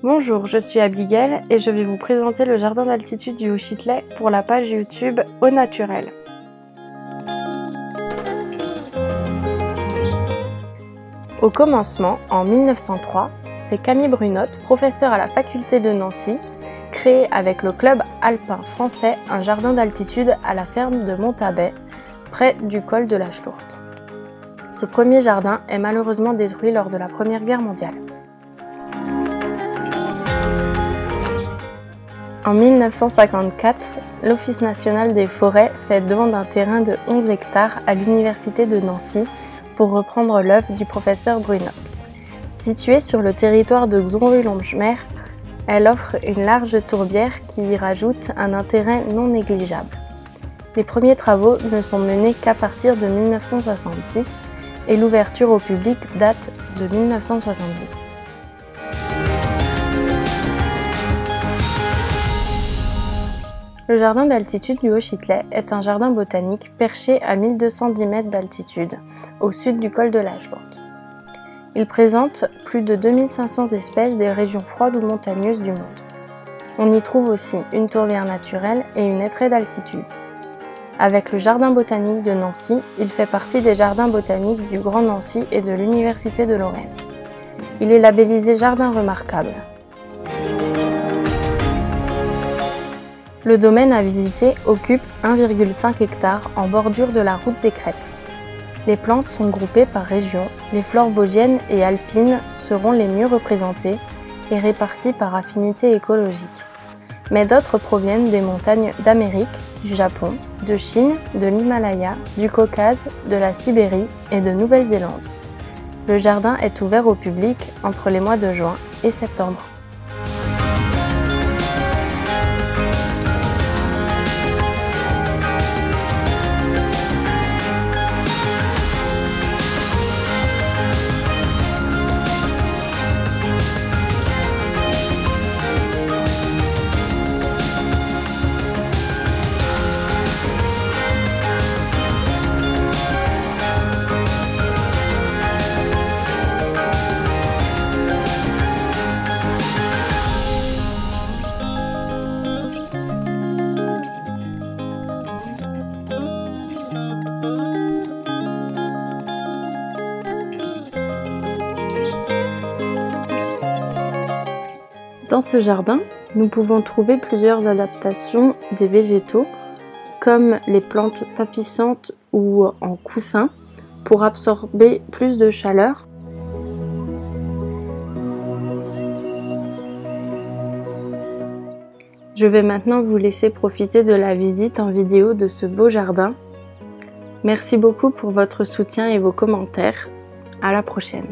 Bonjour, je suis Abigail et je vais vous présenter le jardin d'altitude du Haut-Châtelet pour la page YouTube Au Naturel. Au commencement, en 1903, c'est Camille Brunotte, professeur à la faculté de Nancy, créé avec le club alpin français un jardin d'altitude à la ferme de Montabet, près du col de la Chlourte. Ce premier jardin est malheureusement détruit lors de la Première Guerre mondiale. En 1954, l'Office national des forêts fait don d'un terrain de 11 hectares à l'Université de Nancy pour reprendre l'œuvre du professeur Brunotte. Située sur le territoire de Xonruy-Longemer, elle offre une large tourbière qui y rajoute un intérêt non négligeable. Les premiers travaux ne sont menés qu'à partir de 1966 et l'ouverture au public date de 1970. Le jardin d'altitude du Haut-Châtelet est un jardin botanique perché à 1210 mètres d'altitude, au sud du col de la Chlourte. Il présente plus de 2500 espèces des régions froides ou montagneuses du monde. On y trouve aussi une tourbière naturelle et une hêtraie d'altitude. Avec le jardin botanique de Nancy, il fait partie des jardins botaniques du Grand Nancy et de l'Université de Lorraine. Il est labellisé jardin remarquable. Le domaine à visiter occupe 1,5 hectare en bordure de la route des Crêtes. Les plantes sont groupées par région, les flores vosgiennes et alpines seront les mieux représentées et réparties par affinité écologique. Mais d'autres proviennent des montagnes d'Amérique, du Japon, de Chine, de l'Himalaya, du Caucase, de la Sibérie et de Nouvelle-Zélande. Le jardin est ouvert au public entre les mois de juin et septembre. Dans ce jardin, nous pouvons trouver plusieurs adaptations des végétaux, comme les plantes tapissantes ou en coussin, pour absorber plus de chaleur. Je vais maintenant vous laisser profiter de la visite en vidéo de ce beau jardin. Merci beaucoup pour votre soutien et vos commentaires. À la prochaine.